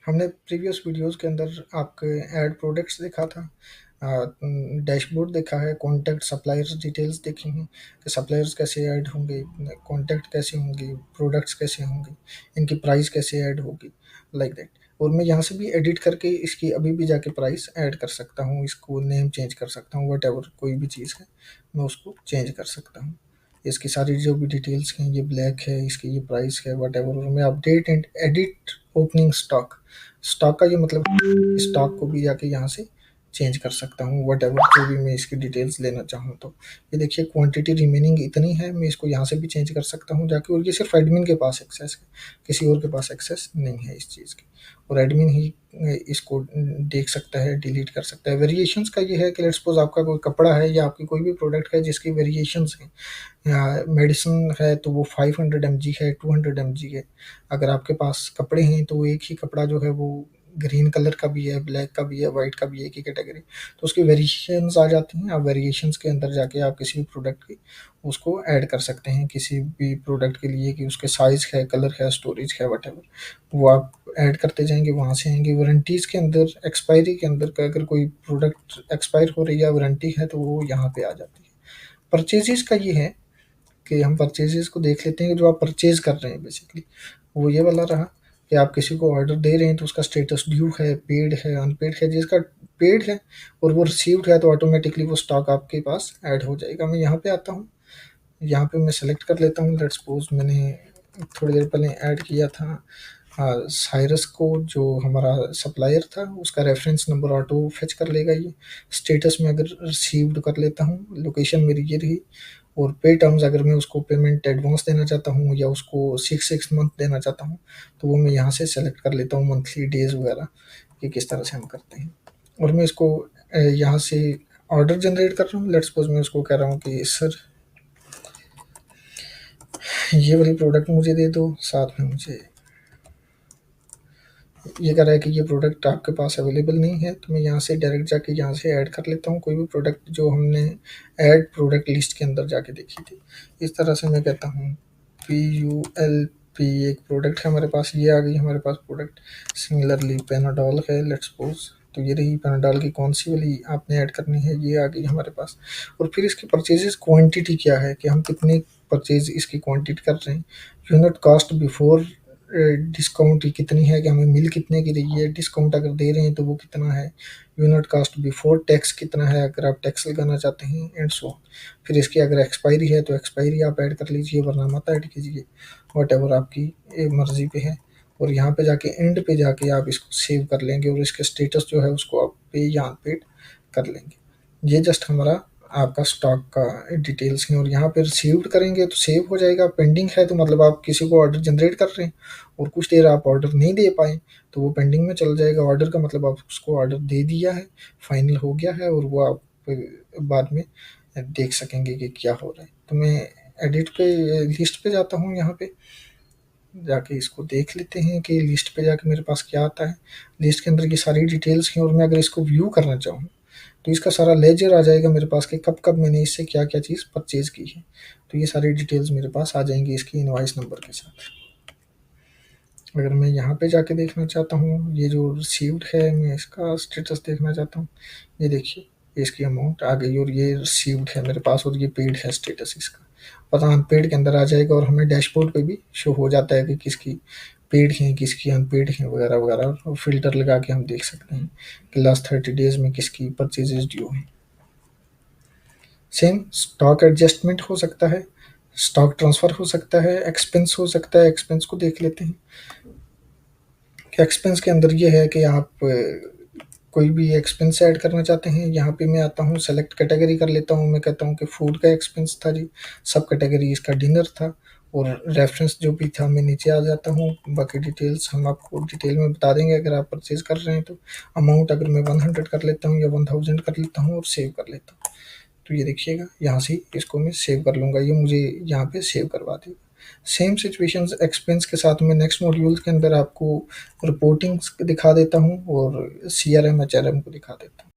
हमने previous videos के अंदर आपके ऐड प्रोडक्ट्स देखा था, डैशबोर्ड देखा है, कॉन्टैक्ट सप्लायर्स डिटेल्स देखी हैं कि सप्लायर्स कैसे ऐड होंगे, कॉन्टैक्ट कैसे होंगे, प्रोडक्ट्स कैसे होंगे, इनकी प्राइस कैसे ऐड होगी, लाइक दैट। और मैं यहाँ से भी एडिट करके इसकी अभी भी जाके प्राइस ऐड कर सकता हूँ, इसको नेम चेंज कर सकता हूँ, वट कोई भी चीज़ है मैं उसको चेंज कर सकता हूँ। इसकी सारी जो भी डिटेल्स हैं, ये ब्लैक है, इसकी ये प्राइस है, वट एवर। और मैं update and edit opening stock, stock का ये मतलब स्टॉक को भी जाके यहाँ से चेंज कर सकता हूँ, वट एवर जो भी मैं इसकी डिटेल्स लेना चाहूँ तो। ये देखिए क्वांटिटी रिमेनिंग इतनी है, मैं इसको यहाँ से भी चेंज कर सकता हूँ जाके। और ये सिर्फ एडमिन के पास एक्सेस है, किसी और के पास एक्सेस नहीं है इस चीज़ की, और एडमिन ही इसको देख सकता है, डिलीट कर सकता है। वेरिएशंस का ये है कि लेट्स सपोज आपका कोई कपड़ा है या आपकी कोई भी प्रोडक्ट है जिसकी वेरिएशंस हैं, मेडिसिन है तो वो 500 mg है, 200 mg है। अगर आपके पास कपड़े हैं तो वो एक ही कपड़ा जो है वो ग्रीन कलर का भी है, ब्लैक का भी है, वाइट का भी है, एक ही कैटेगरी, तो उसकी वेरिएशंस आ जाती हैं। आप वेरिएशंस के अंदर जाके आप किसी भी प्रोडक्ट की उसको ऐड कर सकते हैं, किसी भी प्रोडक्ट के लिए कि उसके साइज़ है, कलर है, स्टोरेज है, वट वो आप ऐड करते जाएंगे, वहाँ से आएंगे। वारंटीज़ के अंदर, एक्सपायरी के अंदर का अगर कोई प्रोडक्ट एक्सपायर हो रही है, वारंटी है, तो वो यहाँ पे आ जाती है। परचेजेस का ये है कि हम परचेजेस को देख लेते हैं कि जो आप परचेज कर रहे हैं बेसिकली वो ये वाला रहा कि आप किसी को ऑर्डर दे रहे हैं तो उसका स्टेटस ड्यू है, पेड है, अनपेड है। जिसका पेड है और वो रिसीव्ड है तो ऑटोमेटिकली वो स्टॉक आपके पास ऐड हो जाएगा। मैं यहाँ पे आता हूँ, यहाँ पे मैं सेलेक्ट कर लेता हूँ। लेट्स सपोज मैंने थोड़ी देर पहले ऐड किया था साइरस को, जो हमारा सप्लायर था, उसका रेफरेंस नंबर ऑटो फेच कर लेगा ये। स्टेटस में अगर रिसीव्ड कर लेता हूँ, लोकेशन मेरी ये रही। और पे टर्म्स अगर मैं उसको पेमेंट एडवांस देना चाहता हूँ या उसको 6 मंथ देना चाहता हूँ तो वो मैं यहाँ से सेलेक्ट कर लेता हूँ, मंथली डेज वगैरह कि किस तरह से हम करते हैं। और मैं इसको यहाँ से ऑर्डर जनरेट कर रहा हूँ। लेट्स सपोज मैं उसको कह रहा हूँ कि सर ये वाली प्रोडक्ट मुझे दे दो, साथ में मुझे ये कह रहा है कि ये प्रोडक्ट आपके पास अवेलेबल नहीं है, तो मैं यहाँ से डायरेक्ट जाके यहाँ से ऐड कर लेता हूँ कोई भी प्रोडक्ट जो हमने ऐड प्रोडक्ट लिस्ट के अंदर जाके देखी थी। इस तरह से मैं कहता हूँ PULP, एक प्रोडक्ट है हमारे पास, ये आ गई हमारे पास प्रोडक्ट। सिमिलरली पेनाडॉल है, लेट्स सपोज, तो ये रही पेनाडॉल की कौन सी वाली आपने ऐड करनी है, ये आ गई हमारे पास। और फिर इसकी परचेजेस क्वांटिटी क्या है कि हम कितनी परचेज इसकी क्वांटिटी कर रहे हैं। यूनिट कॉस्ट बिफोर डिस्काउंट कितनी है कि हमें मिल कितने की रही है, डिस्काउंट अगर दे रहे हैं तो वो कितना है, यूनिट कॉस्ट बिफोर टैक्स कितना है अगर आप टैक्स लगाना चाहते हैं, एंड सो। फिर इसकी अगर एक्सपायरी है तो एक्सपायरी आप ऐड कर लीजिए, वरना मत ऐड कीजिए, वट एवर आपकी मर्जी पे है। और यहाँ पे जाके एंड पे जाके आप इसको सेव कर लेंगे और इसके स्टेटस जो है उसको आप पे या अनपेड कर लेंगे। ये जस्ट हमारा आपका स्टॉक का डिटेल्स हैं। और यहाँ पे रिसीव्ड करेंगे तो सेव हो जाएगा, पेंडिंग है तो मतलब आप किसी को ऑर्डर जनरेट कर रहे हैं और कुछ देर आप ऑर्डर नहीं दे पाए तो वो पेंडिंग में चल जाएगा। ऑर्डर का मतलब आप उसको ऑर्डर दे दिया है, फाइनल हो गया है, और वो आप बाद में देख सकेंगे कि क्या हो रहा है। तो मैं एडिट पे, लिस्ट पे जाता हूँ, यहाँ पे जाके इसको देख लेते हैं कि लिस्ट पे जाके मेरे पास क्या आता है। लिस्ट के अंदर ये सारी डिटेल्स हैं और मैं अगर इसको व्यू करना चाहूँ तो इसका सारा लेजर आ जाएगा मेरे पास कि कब कब मैंने इससे क्या क्या चीज़ परचेज की है। तो ये सारी डिटेल्स मेरे पास आ जाएंगी इसकी इनवॉइस नंबर के साथ। अगर मैं यहाँ पे जाके देखना चाहता हूँ, ये जो रिसीव्ड है, मैं इसका स्टेटस देखना चाहता हूँ, ये देखिए इसकी अमाउंट आ गई और ये रिसीव्ड है मेरे पास और ये पेड है स्टेटस इसका। पता अनपेड के अंदर आ जाएगा और हमें डैशबोर्ड पे भी शो हो जाता है कि किसकी पेड हैं, किसकी अनपेड हैं, वगैरह वगैरह। और फिल्टर लगा के हम देख सकते हैं कि लास्ट 30 डेज में किसकी परचेजेज ड्यू हैं। सेम स्टॉक एडजस्टमेंट हो सकता है, स्टॉक ट्रांसफ़र हो सकता है, एक्सपेंस हो सकता है। एक्सपेंस को देख लेते हैं कि एक्सपेंस के अंदर ये है कि आप कोई भी एक्सपेंस ऐड करना चाहते हैं। यहाँ पे मैं आता हूँ, सेलेक्ट कैटेगरी कर लेता हूँ। मैं कहता हूँ कि फूड का एक्सपेंस था जी, सब कैटेगरी इसका डिनर था, और रेफरेंस जो भी था मैं नीचे आ जाता हूँ। बाकी डिटेल्स हम आपको डिटेल में बता देंगे अगर आप परचेज कर रहे हैं तो। अमाउंट अगर मैं 100 कर लेता हूँ या 1000 कर लेता हूँ और सेव कर लेता हूँ, तो ये देखिएगा यहाँ से इसको मैं सेव कर लूँगा, ये मुझे यहाँ पे सेव करवा देगा। सेम सिचुएशंस एक्सपेंस के साथ में नेक्स्ट मॉड्यूल के अंदर आपको रिपोर्टिंग्स दिखा देता हूँ और CRM HRM को दिखा देता हूँ।